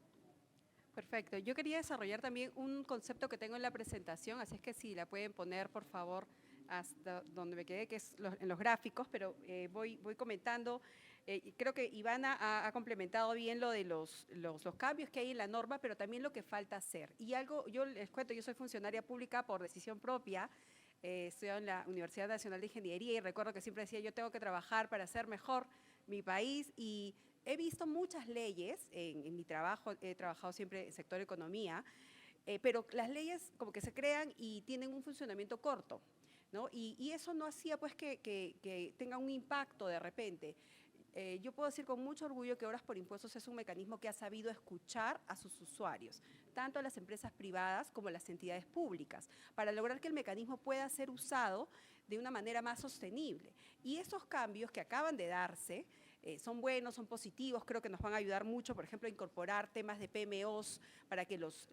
Perfecto. Yo quería desarrollar también un concepto que tengo en la presentación, así es que si la pueden poner, por favor, hasta donde me quedé, que es en los gráficos, pero voy comentando. Creo que Ivana ha complementado bien lo de los cambios que hay en la norma, pero también lo que falta hacer. Y algo, yo les cuento, yo soy funcionaria pública por decisión propia, estudiado en la Universidad Nacional de Ingeniería y recuerdo que siempre decía, yo tengo que trabajar para hacer mejor mi país y he visto muchas leyes en mi trabajo, he trabajado siempre en sector economía, pero las leyes como que se crean y tienen un funcionamiento corto, ¿no? Y eso no hacía pues que tenga un impacto de repente. Yo puedo decir con mucho orgullo que Obras por Impuestos es un mecanismo que ha sabido escuchar a sus usuarios, tanto a las empresas privadas como a las entidades públicas, para lograr que el mecanismo pueda ser usado de una manera más sostenible. Y esos cambios que acaban de darse son buenos, son positivos, creo que nos van a ayudar mucho, por ejemplo, a incorporar temas de PMOs para que los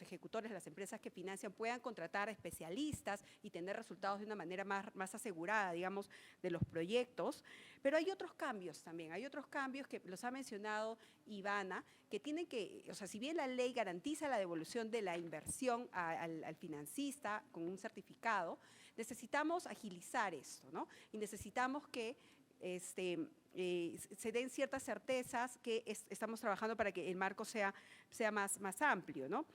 ejecutores, las empresas que financian puedan contratar especialistas y tener resultados de una manera más asegurada, digamos, de los proyectos. Pero hay otros cambios también, hay otros cambios que los ha mencionado Ivana, que tienen que, o sea, si bien la ley garantiza la devolución de la inversión al financista con un certificado, necesitamos agilizar esto, ¿no? Y necesitamos que se den ciertas certezas que estamos trabajando para que el marco sea más amplio, ¿no?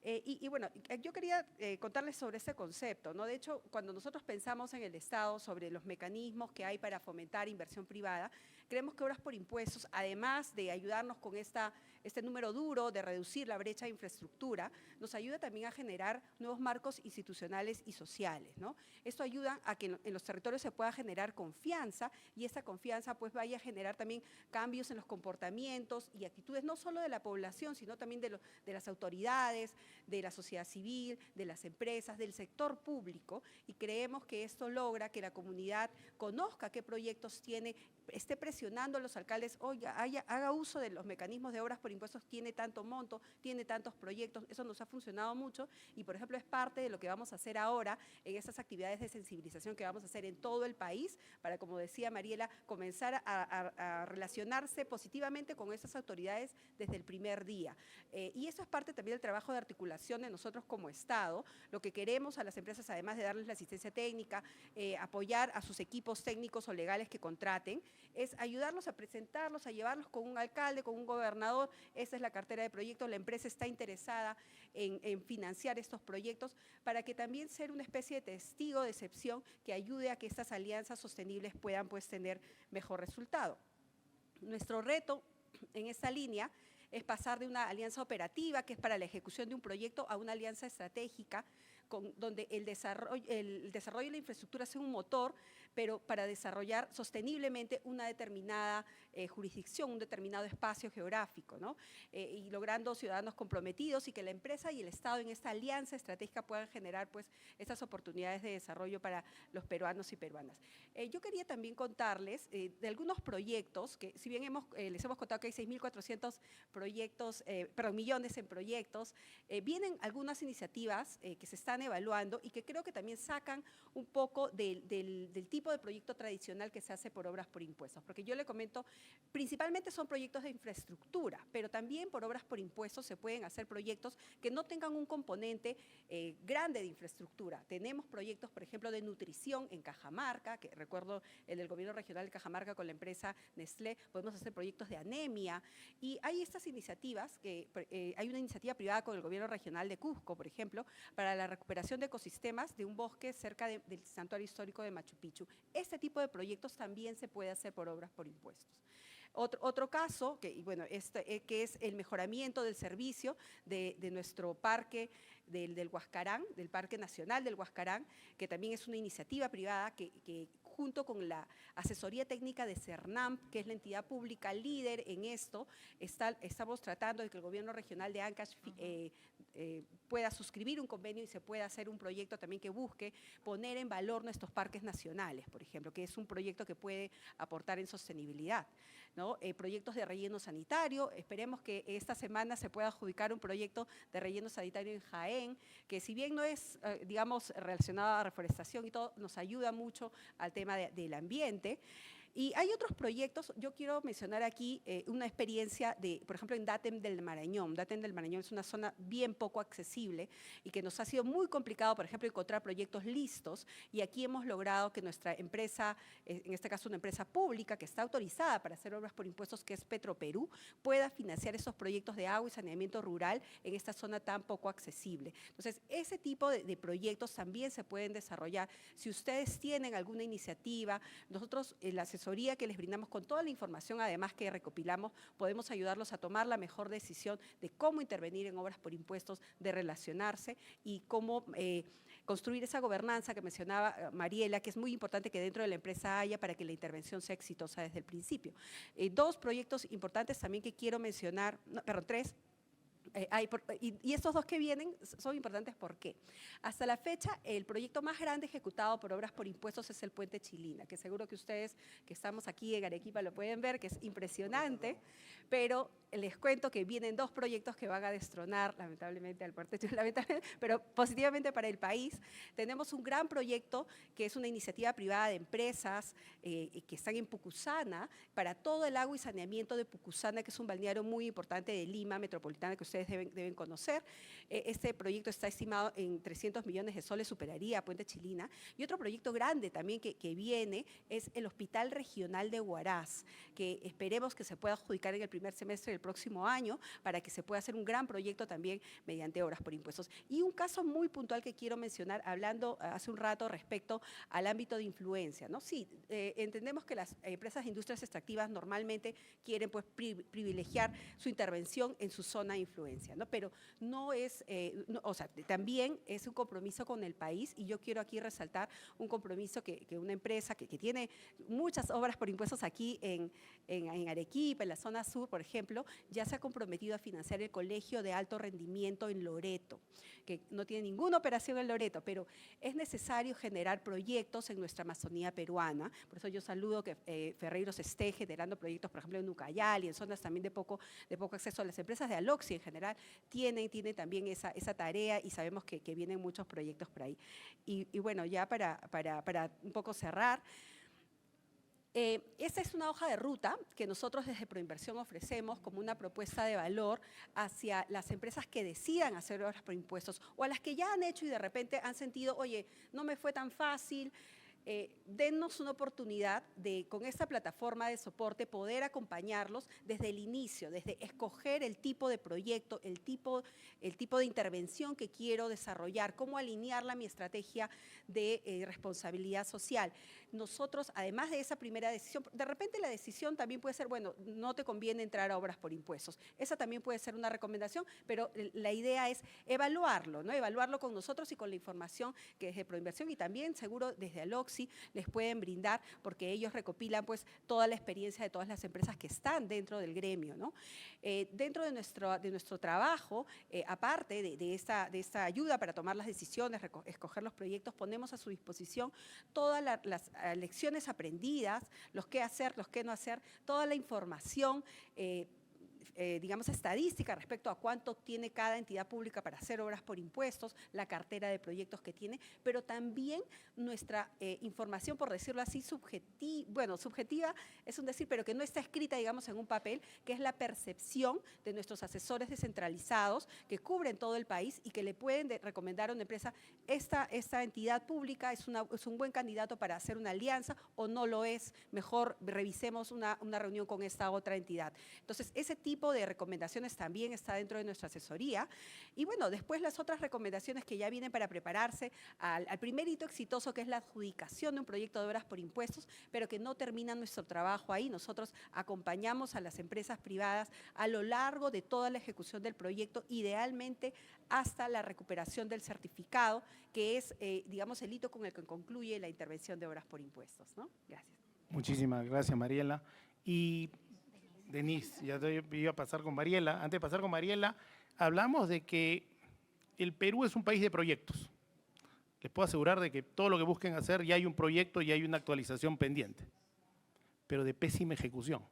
Y bueno, yo quería contarles sobre este concepto, ¿no? De hecho, cuando nosotros pensamos en el Estado sobre los mecanismos que hay para fomentar inversión privada, creemos que Obras por Impuestos, además de ayudarnos con este número duro de reducir la brecha de infraestructura, nos ayuda también a generar nuevos marcos institucionales y sociales, ¿no? Esto ayuda a que en los territorios se pueda generar confianza y esa confianza pues vaya a generar también cambios en los comportamientos y actitudes no solo de la población, sino también de las autoridades, de la sociedad civil, de las empresas, del sector público, y creemos que esto logra que la comunidad conozca qué proyectos tiene, esté presionando a los alcaldes, oiga, haga uso de los mecanismos de Obras por Impuestos, tiene tanto monto, tiene tantos proyectos, eso nos ha funcionado mucho y por ejemplo es parte de lo que vamos a hacer ahora en estas actividades de sensibilización que vamos a hacer en todo el país para, como decía Mariela, comenzar a relacionarse positivamente con esas autoridades desde el primer día. Y eso es parte también del trabajo de articulación de nosotros como Estado. Lo que queremos a las empresas, además de darles la asistencia técnica, apoyar a sus equipos técnicos o legales que contraten, es ayudarlos a presentarlos, a llevarlos con un alcalde, con un gobernador. Esa es la cartera de proyectos, la empresa está interesada en financiar estos proyectos para que también sea una especie de testigo de excepción que ayude a que estas alianzas sostenibles puedan pues tener mejor resultado. Nuestro reto en esta línea es pasar de una alianza operativa, que es para la ejecución de un proyecto, a una alianza estratégica, donde el desarrollo de la infraestructura sea un motor, pero para desarrollar sosteniblemente una determinada jurisdicción, un determinado espacio geográfico, ¿no? Y logrando ciudadanos comprometidos y que la empresa y el Estado en esta alianza estratégica puedan generar pues estas oportunidades de desarrollo para los peruanos y peruanas. Yo quería también contarles de algunos proyectos que, si bien les hemos contado que hay 6.400 millones en proyectos, vienen algunas iniciativas que se están están evaluando y que creo que también sacan un poco del tipo de proyecto tradicional que se hace por obras por impuestos. Porque yo le comento, principalmente son proyectos de infraestructura, pero también por obras por impuestos se pueden hacer proyectos que no tengan un componente grande de infraestructura. Tenemos proyectos, por ejemplo, de nutrición en Cajamarca, que recuerdo el del gobierno regional de Cajamarca con la empresa Nestlé, podemos hacer proyectos de anemia, y hay estas iniciativas, hay una iniciativa privada con el gobierno regional de Cusco, por ejemplo, para la recuperación de ecosistemas de un bosque cerca del santuario histórico de Machu Picchu. Este tipo de proyectos también se puede hacer por obras por impuestos. Otro caso, que es el mejoramiento del servicio de nuestro parque del Huascarán, del Parque Nacional del Huascarán, que también es una iniciativa privada que junto con la asesoría técnica de CERNAMP, que es la entidad pública líder en esto, estamos tratando de que el gobierno regional de Ancash pueda suscribir un convenio y se pueda hacer un proyecto también que busque poner en valor nuestros parques nacionales, por ejemplo, que es un proyecto que puede aportar en sostenibilidad, ¿no? Proyectos de relleno sanitario, esperemos que esta semana se pueda adjudicar un proyecto de relleno sanitario en Jaén, que si bien no es, digamos, relacionado a reforestación y todo, nos ayuda mucho al tema del ambiente. Y hay otros proyectos, yo quiero mencionar aquí una experiencia por ejemplo, en Datem del Marañón. Datem del Marañón es una zona bien poco accesible y que nos ha sido muy complicado, por ejemplo, encontrar proyectos listos, y aquí hemos logrado que nuestra empresa, en este caso una empresa pública que está autorizada para hacer obras por impuestos, que es Petroperú, pueda financiar esos proyectos de agua y saneamiento rural en esta zona tan poco accesible. Entonces, ese tipo de proyectos también se pueden desarrollar. Si ustedes tienen alguna iniciativa, nosotros la asesoría que les brindamos con toda la información, además que recopilamos, podemos ayudarlos a tomar la mejor decisión de cómo intervenir en obras por impuestos, de relacionarse y cómo construir esa gobernanza que mencionaba Mariela, que es muy importante que dentro de la empresa haya para que la intervención sea exitosa desde el principio. Dos proyectos importantes también que quiero mencionar, tres. Y estos dos que vienen son importantes. ¿Por qué? Hasta la fecha, el proyecto más grande ejecutado por obras por impuestos es el Puente Chilina, que seguro que ustedes que estamos aquí en Arequipa lo pueden ver, que es impresionante, pero les cuento que vienen dos proyectos que van a destronar, lamentablemente, al Puente Chilina, pero positivamente para el país. Tenemos un gran proyecto que es una iniciativa privada de empresas que están en Pucusana, para todo el agua y saneamiento de Pucusana, que es un balneario muy importante de Lima metropolitana, que ustedes deben conocer. Este proyecto está estimado en 300 millones de soles, superaría a Puente Chilina. Y otro proyecto grande también que viene es el Hospital Regional de Huaraz, que esperemos que se pueda adjudicar en el primer semestre del próximo año para que se pueda hacer un gran proyecto también mediante obras por impuestos. Y un caso muy puntual que quiero mencionar, hablando hace un rato respecto al ámbito de influencia, ¿no? Sí, entendemos que las empresas de industrias extractivas normalmente quieren pues privilegiar su intervención en su zona de influencia, ¿no? Pero no es, o sea, también es un compromiso con el país, y yo quiero aquí resaltar un compromiso que una empresa que tiene muchas obras por impuestos aquí en Arequipa, en la zona sur, por ejemplo, ya se ha comprometido a financiar el Colegio de Alto Rendimiento en Loreto, que no tiene ninguna operación en Loreto, pero es necesario generar proyectos en nuestra Amazonía peruana. Por eso yo saludo que Ferreiros esté generando proyectos, por ejemplo, en Ucayali, en zonas también de poco acceso. Las empresas de Aloxi en general tienen también esa tarea, y sabemos que vienen muchos proyectos por ahí. Y bueno, ya para un poco cerrar, esta es una hoja de ruta que nosotros desde Proinversión ofrecemos como una propuesta de valor hacia las empresas que decidan hacer obras por impuestos, o a las que ya han hecho y de repente han sentido, oye, no me fue tan fácil. Dennos una oportunidad de, con esta plataforma de soporte, poder acompañarlos desde el inicio, desde escoger el tipo de proyecto, el tipo de intervención que quiero desarrollar, cómo alinearla a mi estrategia de responsabilidad social. Nosotros, además de esa primera decisión, de repente la decisión también puede ser, bueno, no te conviene entrar a obras por impuestos. Esa también puede ser una recomendación, pero la idea es evaluarlo, ¿no? Evaluarlo con nosotros y con la información que desde Proinversión y también seguro desde Aloxi les pueden brindar, porque ellos recopilan pues toda la experiencia de todas las empresas que están dentro del gremio, ¿no? Dentro de nuestro trabajo, aparte de esta ayuda para tomar las decisiones, escoger los proyectos, ponemos a su disposición todas las lecciones aprendidas, los qué hacer, los qué no hacer, toda la información digamos, estadística respecto a cuánto tiene cada entidad pública para hacer obras por impuestos, la cartera de proyectos que tiene, pero también nuestra información, por decirlo así, subjetiva es un decir, pero que no está escrita, digamos, en un papel, que es la percepción de nuestros asesores descentralizados que cubren todo el país y que le pueden recomendar a una empresa, esta entidad pública es un buen candidato para hacer una alianza o no lo es, mejor revisemos una reunión con esta otra entidad. Entonces, ese tipo de recomendaciones también está dentro de nuestra asesoría. Y bueno, después las otras recomendaciones que ya vienen para prepararse al primer hito exitoso, que es la adjudicación de un proyecto de obras por impuestos, pero que no termina nuestro trabajo ahí. Nosotros acompañamos a las empresas privadas a lo largo de toda la ejecución del proyecto, idealmente hasta la recuperación del certificado, que es, digamos, el hito con el que concluye la intervención de obras por impuestos, ¿no? Gracias. Muchísimas gracias, Mariela. Y Denise, ya te iba a pasar con Mariela. Antes de pasar con Mariela, hablamos de que el Perú es un país de proyectos. Les puedo asegurar de que todo lo que busquen hacer ya hay un proyecto y hay una actualización pendiente, pero de pésima ejecución.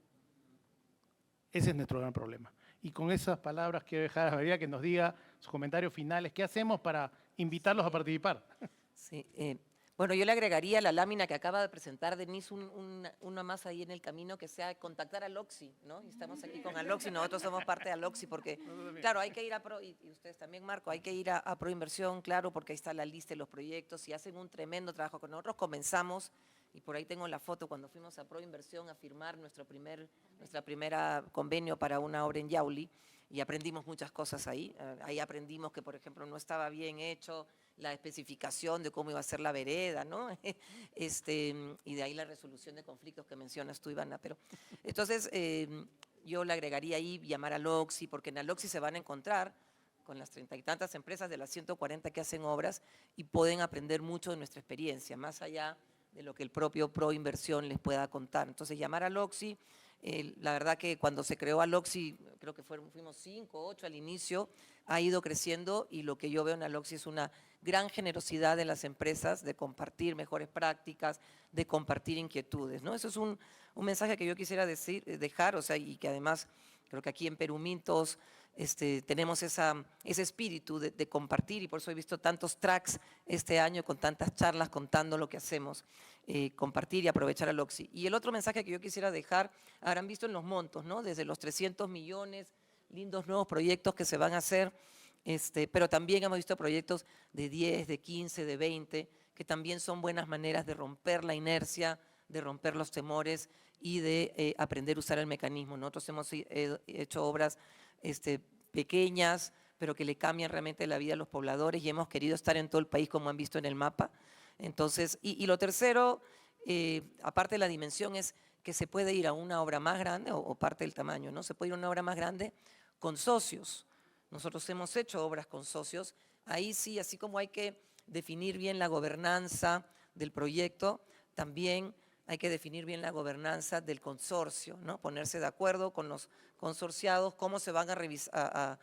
Ese es nuestro gran problema. Y con esas palabras quiero dejar a María que nos diga sus comentarios finales. ¿Qué hacemos para invitarlos a participar? Sí, bueno, yo le agregaría a la lámina que acaba de presentar Denise una más ahí en el camino, que sea contactar a Loxi, ¿no? Y estamos aquí con Aloxi, nosotros somos parte de Aloxi, porque, claro, hay que ir a Pro, y ustedes también, Marco, hay que ir a Proinversión, claro, porque ahí está la lista de los proyectos y hacen un tremendo trabajo con nosotros. Comenzamos, y por ahí tengo la foto, cuando fuimos a Proinversión a firmar nuestra primera convenio para una obra en Yauli, y aprendimos muchas cosas ahí. Ahí aprendimos que, por ejemplo, no estaba bien hecho la especificación de cómo iba a ser la vereda, ¿no? Y de ahí la resolución de conflictos que mencionas tú, Ivana. Pero, entonces, yo le agregaría ahí llamar a Loxi, porque en Aloxi se van a encontrar con las 30 y tantas empresas de las 140 que hacen obras y pueden aprender mucho de nuestra experiencia, más allá de lo que el propio Proinversión les pueda contar. Entonces, llamar a Loxi. La verdad que cuando se creó Aloxi, creo que fuimos 5, 8 al inicio, ha ido creciendo, y lo que yo veo en Aloxi es una gran generosidad de las empresas de compartir mejores prácticas, de compartir inquietudes, ¿no? Eso es un mensaje que yo quisiera dejar, o sea, y que además creo que aquí en Perú Mintos tenemos ese espíritu de compartir, y por eso he visto tantos tracks este año con tantas charlas contando lo que hacemos. Compartir y aprovechar al Oxi. Y el otro mensaje que yo quisiera dejar, habrán visto en los montos, ¿no? Desde los 300 millones, lindos nuevos proyectos que se van a hacer, pero también hemos visto proyectos de 10, de 15, de 20, que también son buenas maneras de romper la inercia, de romper los temores y de aprender a usar el mecanismo. Nosotros hemos hecho obras pequeñas, pero que le cambian realmente la vida a los pobladores, y hemos querido estar en todo el país, como han visto en el mapa. Entonces, y lo tercero, aparte de la dimensión, es que se puede ir a una obra más grande, o parte del tamaño, ¿no? Se puede ir a una obra más grande con socios. Nosotros hemos hecho obras con socios. Ahí sí, así como hay que definir bien la gobernanza del proyecto, también hay que definir bien la gobernanza del consorcio, ¿no? Ponerse de acuerdo con los consorciados, cómo se van a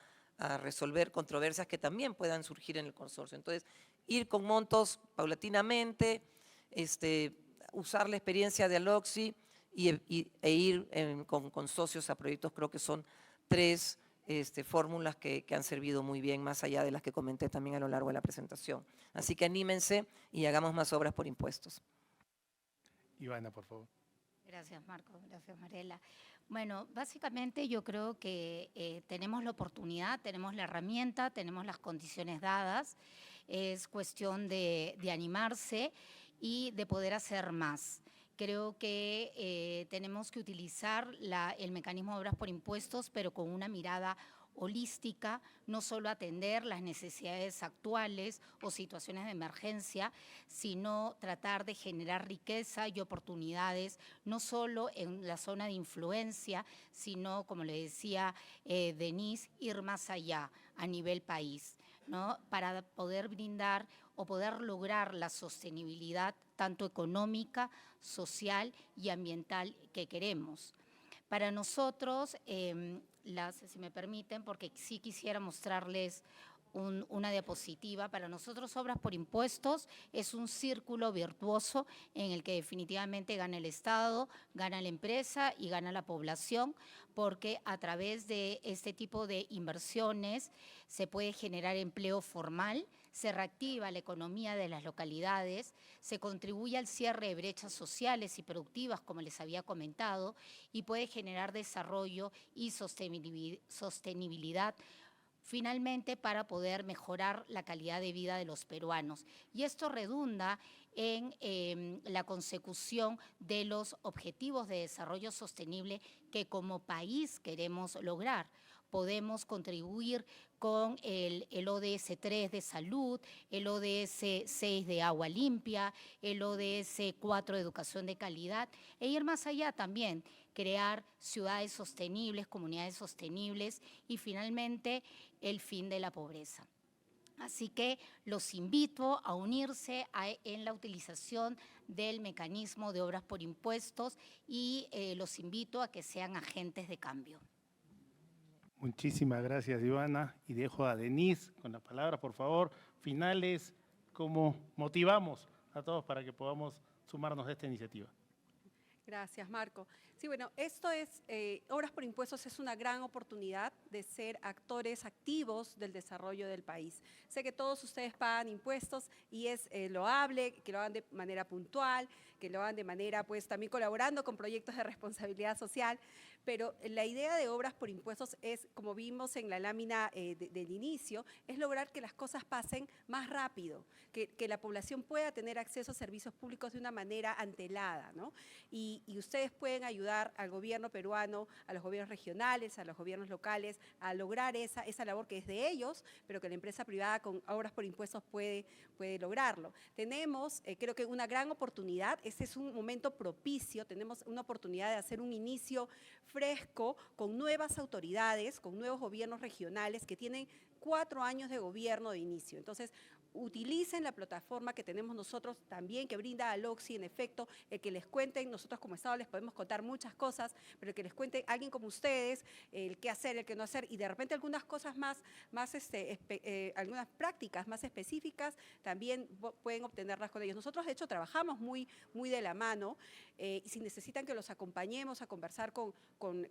resolver controversias que también puedan surgir en el consorcio. Entonces, ir con montos paulatinamente, usar la experiencia de Aloxi e ir con socios a proyectos. Creo que son 3 fórmulas que han servido muy bien, más allá de las que comenté también a lo largo de la presentación. Así que anímense y hagamos más obras por impuestos. Ivana, por favor. Gracias, Marco. Gracias, Mariela. Bueno, básicamente yo creo que tenemos la oportunidad, tenemos la herramienta, tenemos las condiciones dadas. Es cuestión de animarse y de poder hacer más. Creo que tenemos que utilizar el mecanismo de obras por impuestos, pero con una mirada holística, no solo atender las necesidades actuales o situaciones de emergencia, sino tratar de generar riqueza y oportunidades, no solo en la zona de influencia, sino, como le decía Denise, ir más allá a nivel país, ¿no? Para poder brindar o poder lograr la sostenibilidad tanto económica, social y ambiental que queremos. Para nosotros, si me permiten, porque sí quisiera mostrarles una diapositiva. Para nosotros, obras por impuestos es un círculo virtuoso en el que definitivamente gana el Estado, gana la empresa y gana la población, porque a través de este tipo de inversiones se puede generar empleo formal, se reactiva la economía de las localidades, se contribuye al cierre de brechas sociales y productivas, como les había comentado, y puede generar desarrollo y sostenibilidad finalmente para poder mejorar la calidad de vida de los peruanos. Y esto redunda en la consecución de los objetivos de desarrollo sostenible que como país queremos lograr. Podemos contribuir con el ODS 3 de salud, el ODS 6 de agua limpia, el ODS 4 de educación de calidad, e ir más allá también, crear ciudades sostenibles, comunidades sostenibles y finalmente el fin de la pobreza. Así que los invito a unirse en la utilización del mecanismo de obras por impuestos y los invito a que sean agentes de cambio. Muchísimas gracias, Ivana. Y dejo a Denise con la palabra, por favor. Finales, ¿cómo motivamos a todos para que podamos sumarnos a esta iniciativa? Gracias, Marco. Sí, bueno, esto es, Obras por Impuestos es una gran oportunidad de ser actores activos del desarrollo del país. Sé que todos ustedes pagan impuestos y es loable que lo hagan de manera puntual, que lo hagan de manera, pues, también colaborando con proyectos de responsabilidad social, pero la idea de Obras por Impuestos es, como vimos en la lámina del inicio, es lograr que las cosas pasen más rápido, que la población pueda tener acceso a servicios públicos de una manera antelada, ¿no? Y ustedes pueden ayudar al gobierno peruano, a los gobiernos regionales, a los gobiernos locales, a lograr esa labor que es de ellos, pero que la empresa privada con Obras por Impuestos puede lograrlo. Tenemos, creo que una gran oportunidad, este es un momento propicio, tenemos una oportunidad de hacer un inicio fresco con nuevas autoridades, con nuevos gobiernos regionales que tienen 4 años de gobierno de inicio. Entonces, utilicen la plataforma que tenemos nosotros también, que brinda al OXI, en efecto, el que les cuenten, nosotros como Estado les podemos contar muchas cosas, pero el que les cuente alguien como ustedes, el qué hacer, el qué no hacer, y de repente algunas cosas algunas prácticas más específicas, también pueden obtenerlas con ellos. Nosotros, de hecho, trabajamos muy de la mano, y si necesitan que los acompañemos a conversar con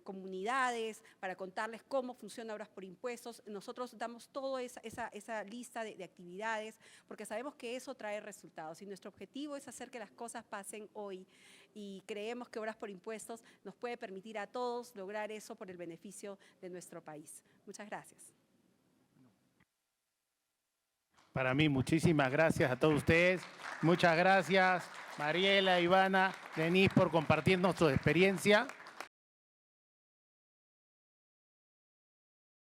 comunidades, para contarles cómo funciona Obras por Impuestos, nosotros damos toda esa lista de actividades, porque sabemos que eso trae resultados y nuestro objetivo es hacer que las cosas pasen hoy y creemos que Obras por Impuestos nos puede permitir a todos lograr eso por el beneficio de nuestro país. Muchas gracias. Para mí, muchísimas gracias a todos ustedes. Muchas gracias, Mariela, Ivana, Denise, por compartirnos su experiencia.